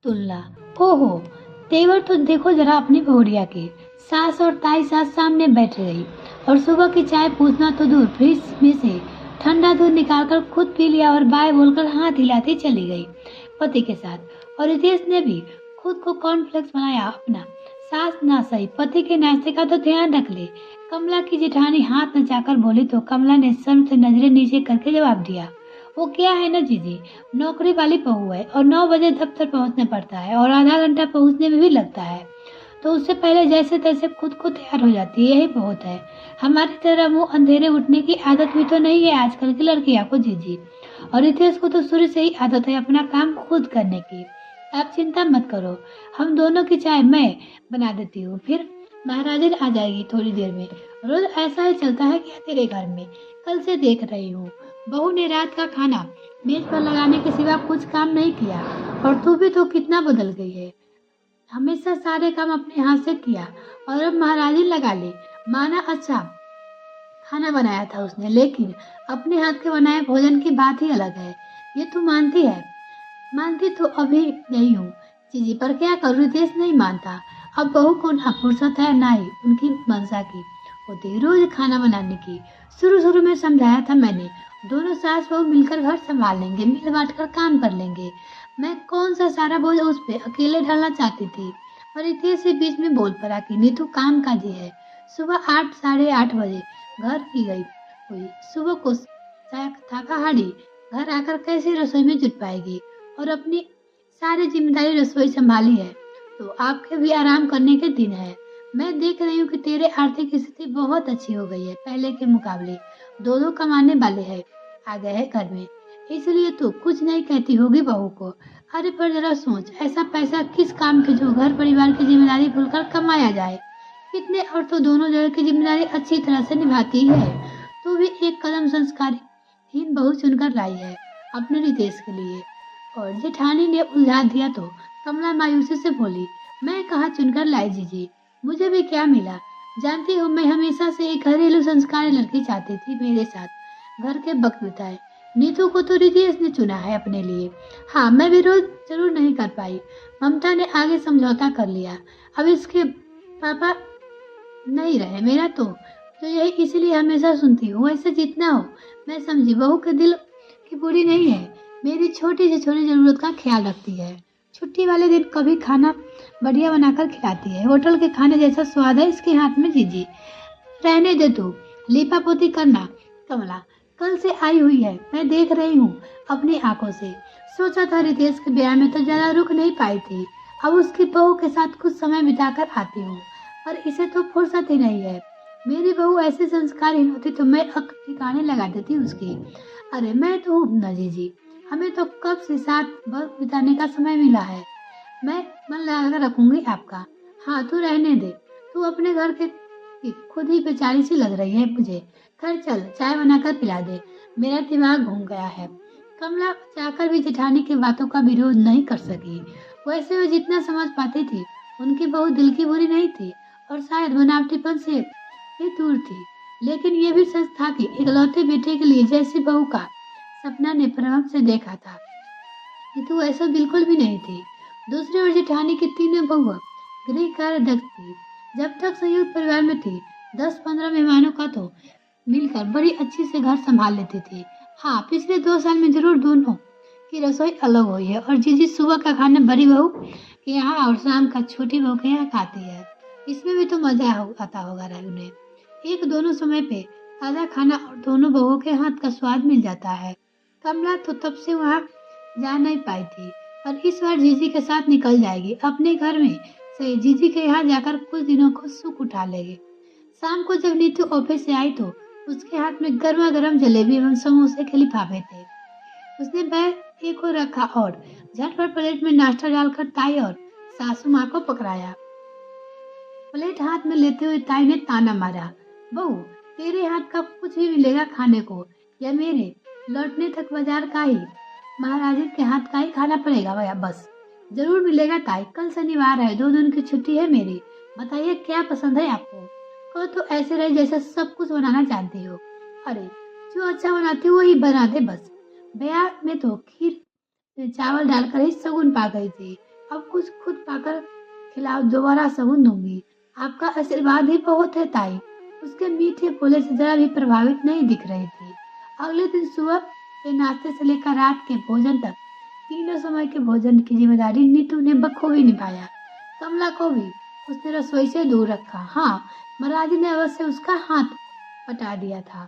तुलना। ओहो, तेवर तो देखो जरा अपनी बहुरिया की। सास और ताई सास सामने बैठ गई और सुबह की चाय पूछना तो दूर, फ्रिज में से ठंडा दूध निकालकर खुद पी लिया और बाय बोलकर हाथ हिलाती चली गई पति के साथ। और रितेश ने भी खुद को कॉर्नफ्लेक्स बनाया अपना। सास ना सही, पति के नाश्ते का तो ध्यान रख ले। कमला की जेठानी हाथ नचाकर बोली तो कमला ने शर्म से नजरें नीचे करके जवाब दिया, वो क्या है ना जीजी, नौकरी वाली बहू है और 9 बजे दफ्तर पहुंचने पड़ता है और आधा घंटा पहुंचने में भी लगता है, तो उससे पहले जैसे तैसे खुद को तैयार हो जाती है, यही बहुत है। हमारी तरह मुंह अंधेरे उठने की आदत भी तो नहीं है आजकल की लड़कियों को जीजी। और रितेश को तो शुरू से ही आदत है अपना काम खुद करने की। आप चिंता मत करो, हम दोनों की चाय मैं बना देती हूँ, फिर महाराजन आ जाएगी थोड़ी देर में। रोज ऐसा ही चलता है क्या तेरे घर में? कल से देख रही हूँ बहू ने रात का खाना मेज पर लगाने के सिवा कुछ काम नहीं किया। और तू भी तो कितना बदल गई है, हमेशा सारे काम अपने हाथ से किया और अब महाराजी लगा ले। माना अच्छा खाना बनाया था उसने, लेकिन अपने हाथ के बनाए भोजन की बात ही अलग है। ये तू मानती है? मानती तो अभी नहीं हूँ जीजी, पर क्या करूँ, रितेश नहीं मानता। अब बहू को ना फुर्सत है ना ही उनकी मंशा की होती रोज खाना बनाने की। शुरू शुरू में समझाया था मैंने, दोनों सास बहू मिलकर घर संभाल लेंगे, मिल बांट कर काम कर लेंगे। मैं कौन सा सारा बोझ उस पे अकेले डालना चाहती थी, पर रितेश से बीच में बोल पड़ा कि नीतू काम काजी है। सुबह 8 साढ़े 8 बजे घर की गई हुई, सुबह को थका हाड़ी घर आकर कैसे रसोई में जुट पाएगी, और अपनी सारी जिम्मेदारी रसोई संभाली है तो आपके भी आराम करने के दिन है। मैं देख रही हूँ कि तेरे आर्थिक स्थिति बहुत अच्छी हो गई है पहले के मुकाबले। दोनों कमाने वाले हैं आ गए हैं घर में, इसलिए तू कुछ नहीं कहती होगी बहू को। अरे पर जरा सोच, ऐसा पैसा किस काम के जो घर परिवार की जिम्मेदारी भूलकर कमाया जाए। कितने और तो दोनों जगह की जिम्मेदारी अच्छी तरह से निभाती है। तू भी एक कदम संस्कारहीन बहू चुनकर लाई है अपने रितेश के लिए। और जेठानी ने उलझा दिया तो कमला मायूसी से बोली, मैं कहाँ चुनकर लाई जीजी, मुझे भी क्या मिला। जानती हो मैं हमेशा से एक घरेलू संस्कारी लड़की चाहती थी मेरे साथ घर के वक्त बिताए। नीतू को तो रितेश ने चुना है अपने लिए। हाँ, मैं विरोध जरूर नहीं कर पाई, ममता ने आगे समझौता कर लिया। अब इसके पापा नहीं रहे मेरा तो यही इसलिए हमेशा सुनती हूँ। वैसे जितना हो मैं समझी, बहू के दिल की बुरी नहीं है, मेरी छोटी से छोटी जरूरत का ख्याल रखती है। छुट्टी वाले दिन कभी खाना बढ़िया बनाकर खिलाती है, होटल के खाने जैसा स्वाद है इसके हाथ में जीजी। रहने दे तू, लीपा पोती करना। कमला कल से आई हुई है, मैं देख रही हूँ अपनी आंखों से। सोचा था रितेश के ब्याह में तो ज्यादा रुक नहीं पाई थी, अब उसकी बहू के साथ कुछ समय बिताकर आती हूँ, पर इसे तो फुर्सत ही नहीं है। मेरी बहू ऐसे संस्कारहीन होती तो मैं अक ठिकाने लगा देती उसकी। अरे मैं तो हूँ ना जीजी, हमें तो कब से साथ वक्त बिताने का समय मिला है। मैं मन लगाकर रखूंगी आपका। हाँ तू रहने दे, तू अपने घर के की खुद ही बेचारी सी लग रही है मुझे। खैर चल चाय बनाकर पिला दे, मेरा दिमाग घूम गया है। कमला चाहकर भी जेठानी की बातों का विरोध नहीं कर सकी। वैसे वो जितना समझ पाती थी, उनकी बहू दिल की बुरी नहीं थी और शायद बनावटीपन से भी दूर थी। लेकिन ये भी सच था कि इकलौते बेटे के लिए जैसी बहू का सपना ने प्रभव से देखा था, ये तो ऐसा बिल्कुल भी नहीं थी। दूसरी ओर जेठानी की तीनों बहुआ गृह कार्याध्यक्ष थी। जब तक संयुक्त परिवार में थी, 10-15 मेहमानों का तो मिलकर बड़ी अच्छी से घर संभाल लेती थी। हाँ, पिछले 2 साल में जरूर दोनों की रसोई अलग हुई है और जीजी सुबह का खाना बड़ी बहू के यहाँ और शाम का छोटी बहू के यहाँ खाती है। इसमें भी तो मजा आता होगा राजू ने। एक दोनों समय पे ताजा खाना और दोनों बहुओं के हाथ का स्वाद मिल जाता है। कमला तो तब से वहाँ जा नहीं पाई थी, पर इस बार जीजी के साथ निकल जाएगी अपने घर में से। जीजी के यहाँ जाकर कुछ दिनों को सुख उठा लेगी। शाम को जब नीतू ऑफिस से आई तो उसके हाथ में गर्मा गर्म जलेबी एवं समोसे के लिफाफे थे। उसने बैग एक और रखा और झटपट प्लेट में नाश्ता डालकर ताई और सासू माँ को पकड़ाया। प्लेट हाथ में लेते हुए ताई ने ताना मारा, बहू तेरे हाथ का कुछ भी मिलेगा खाने को या मेरे लौटने तक बाजार का ही महाराज के हाथ का ही खाना पड़ेगा भैया, बस। जरूर मिलेगा ताई, कल शनिवार है, 2 दिन की छुट्टी है मेरी। बताइए क्या पसंद है आपको? कहो तो ऐसे रहे जैसे सब कुछ बनाना जानती हो। अरे जो अच्छा बनाती हो वही बना दे बस। ब्याह में तो खीर चावल डालकर ही शगुन पा गई थी। अब कुछ खुद पाकर खिलाओ, दोबारा सबूत दूंगी। आपका आशीर्वाद ही बहुत है ताई। उसके मीठे बोले से जरा भी प्रभावित नहीं दिख रही थी। अगले दिन सुबह के नाश्ते से लेकर रात के भोजन तक तीनों समय के भोजन की जिम्मेदारी नीतू ने बखूबी निभाया। कमला को भी उसने रसोई से दूर रखा। हाँ, महाराज ने अवश्य उसका हाथ पटा दिया था।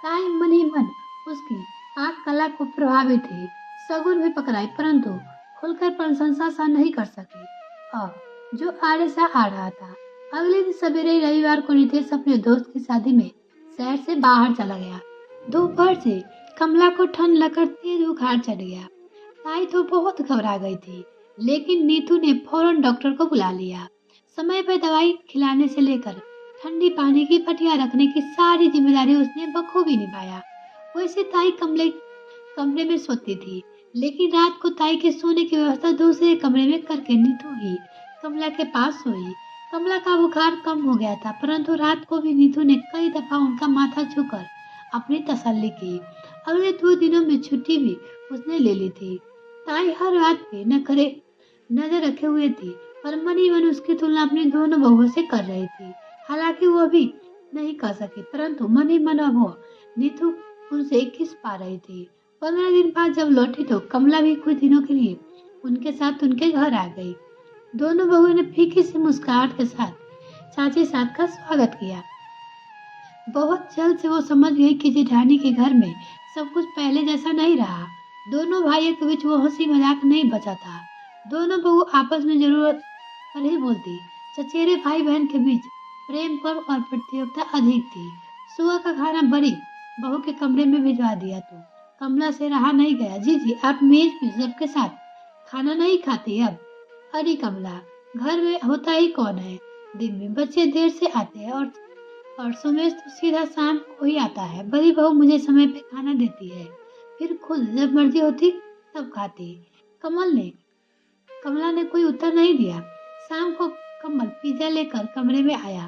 ताई मन ही मन उसकी आंख कला को प्रभावित थी। सगुन भी पकड़ाई, परंतु खुलकर प्रशंसा सा नहीं कर सकी। और जो आड़े सा आ रहा था। अगले दिन सवेरे रविवार को नितेश अपने दोस्त की शादी में शहर से बाहर चला गया। दोपहर से कमला को ठंड लगकर तेज बुखार चढ़ गया। ताई तो बहुत घबरा गई थी, लेकिन नीतू ने फौरन डॉक्टर को बुला लिया। समय पर दवाई खिलाने से लेकर ठंडी पानी की पटिया रखने की सारी जिम्मेदारी उसने बखूबी निभाया। वैसे ताई कमरे में सोती थी, लेकिन रात को ताई के सोने की व्यवस्था दूसरे कमरे में करके नीतू ही कमला के पास सोई। कमला का बुखार कम हो गया था, परंतु रात को भी नीतू ने कई दफा उनका माथा छूकर अपनी तसल्ली की। अगले 2 दिनों में छुट्टी भी उसने ले ली थी। ताई हर बात पे नजर रखे हुए थी, पर मन ही मन उसकी तुलना अपनी दोनों बहुओं से कर रही थी। हालांकि वो भी नहीं कर सकी, परंतु मन ही मन अब वो नीतू उनसे खिस पा रही थी। 15 दिन बाद जब लौटी तो कमला भी कुछ दिनों के लिए उनके साथ उनके घर आ गई। दोनों बहुओं ने फीकी सी मुस्कुराहट के साथ चाची साथ का स्वागत किया। बहुत जल्द से वो समझ गई कि जेठानी के घर में सब कुछ पहले जैसा नहीं रहा। दोनों भाइयों के बीच वो हंसी मजाक नहीं बचा था। दोनों बहू आपस में जरूरत पर ही बोलती। चचेरे भाई बहन के बीच प्रेम कम और प्रतियोगिता अधिक थी। सुबह का खाना बड़ी बहू के कमरे में भिजवा दिया तो कमला से रहा नहीं गया। जी आप मेज पे सबके साथ खाना नहीं खाती अब? अरे कमला, घर में होता ही कौन है? दिन में बच्चे देर से आते हैं और सुमेश तो सीधा शाम को ही आता है। बड़ी बहू मुझे समय पे खाना देती है, फिर खुद जब मर्जी होती तब खाती। कमला ने कोई उत्तर नहीं दिया। शाम को कमल पिज्जा लेकर कमरे में आया।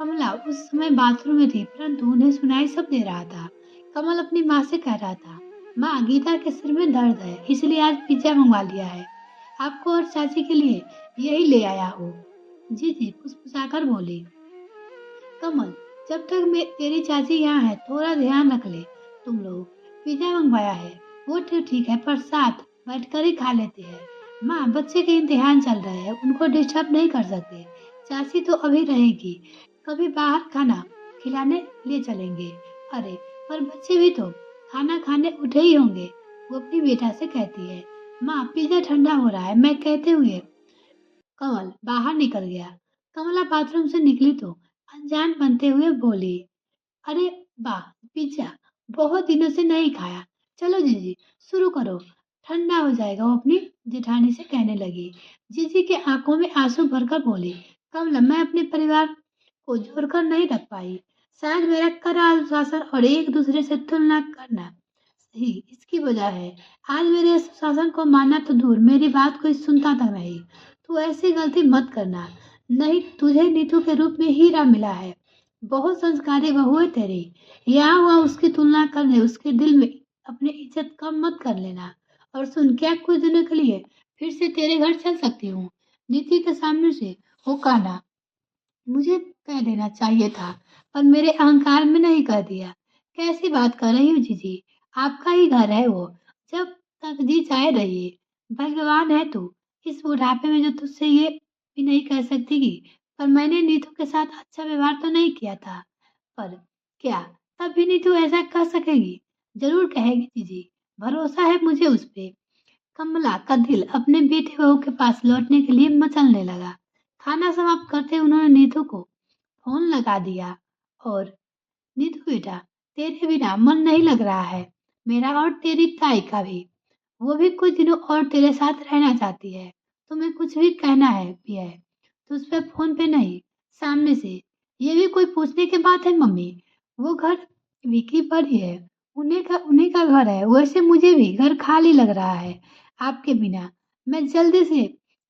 कमला उस समय बाथरूम में थी, परंतु उन्हें सुनाई सब दे रहा था। कमल अपनी माँ से कह रहा था, माँ गीता के सिर में दर्द है, इसलिए आज पिज्जा मंगवा लिया है। आपको और चाची के लिए यही ले आया हूँ। जी फुसफुसाकर बोली। कमल, जब तक मैं तेरी चाची यहाँ है थोड़ा ध्यान रख ले। तुम लोग पिज्जा मंगवाया है वो तो ठीक है, पर साथ बैठकर ही खा लेते हैं। माँ, बच्चे के इम्तिहान चल रहे हैं, उनको डिस्टर्ब नहीं कर सकते। चाची तो अभी रहेगी, कभी बाहर खाना खिलाने ले चलेंगे। अरे पर बच्चे भी तो खाना खाने उठे ही होंगे। वो अपनी बेटा से कहती है। माँ, पिज्जा ठंडा हो रहा है, मैं कहते हुए कमल बाहर निकल गया। कमला बाथरूम से निकली तो अनजान बनते हुए बोली, अरे वाह, पिज्जा बहुत दिनों से नहीं खाया। चलो जीजी शुरू करो, ठंडा हो जाएगा। वो अपनी जेठानी से कहने लगी। जीजी के आंखों में आंसू भरकर बोली, कमला, मैं अपने परिवार को जोड़कर नहीं रख पाई। शायद मेरा कड़ा अनुशासन और एक दूसरे से तुलना करना ही इसकी वजह है। आज मेरे अनुशासन को मानना तो दूर, मेरी बात कोई सुनता तक नहीं। तू ऐसी गलती मत करना, नहीं तुझे नीतू के रूप में हीरा मिला है। बहुत संस्कारी बहू है तेरी। यहाँ हुआ उसकी तुलना करने उसके दिल में अपनी इज्जत कम मत कर लेना। और सुन, क्या कुछ दिनों के लिए फिर से तेरे घर चल सकती हूँ? नीति के सामने से वो कहना मुझे कह देना चाहिए था, पर मेरे अहंकार में नहीं कह दिया। कैसी बात कर रही हो जीजी? आपका ही घर है वो, जब तक जी चाहे रहिए। भगवान है तू, इस बुढ़ापे में जो तुझसे ये भी नहीं कह सकती कि पर मैंने नीतू के साथ अच्छा व्यवहार तो नहीं किया था। पर क्या तब भी नीतू ऐसा कर सकेगी? जरूर कहेगी जीजी, भरोसा है मुझे उस पे। कमला का दिल अपने बेटे बहू के पास लौटने के लिए मचलने लगा। खाना समाप्त करते उन्होंने नीतू को फोन लगा दिया और नीतू बेटा, तेरे बिना मन नहीं लग रहा है मेरा और तेरी ताई का भी। वो भी कुछ दिनों और तेरे साथ रहना चाहती है। तुम्हें कुछ भी कहना है तो उस पर फोन पे नहीं, सामने से। ये भी कोई पूछने की बात है मम्मी? वो घर विकी पर ही है, उन्हीं का घर है। वैसे मुझे भी घर खाली लग रहा है आपके बिना। मैं जल्दी से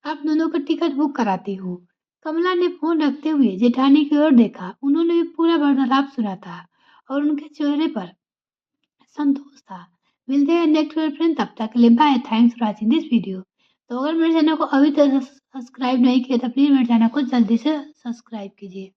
आप दोनों का टिकट बुक कराती हूँ। कमला ने फोन रखते हुए जेठानी की ओर देखा। उन्होंने भी पूरा वार्तालाप सुना था और उनके चेहरे पर संतोष था। मिलते हैं नेक्स्ट फ्रेंड, तब तक के लिए bye. Thanks for watching this video. तो अगर मेरे चैनल को अभी तक सब्सक्राइब नहीं किया तो प्लीज़ मेरे चैनल को जल्दी से सब्सक्राइब कीजिए।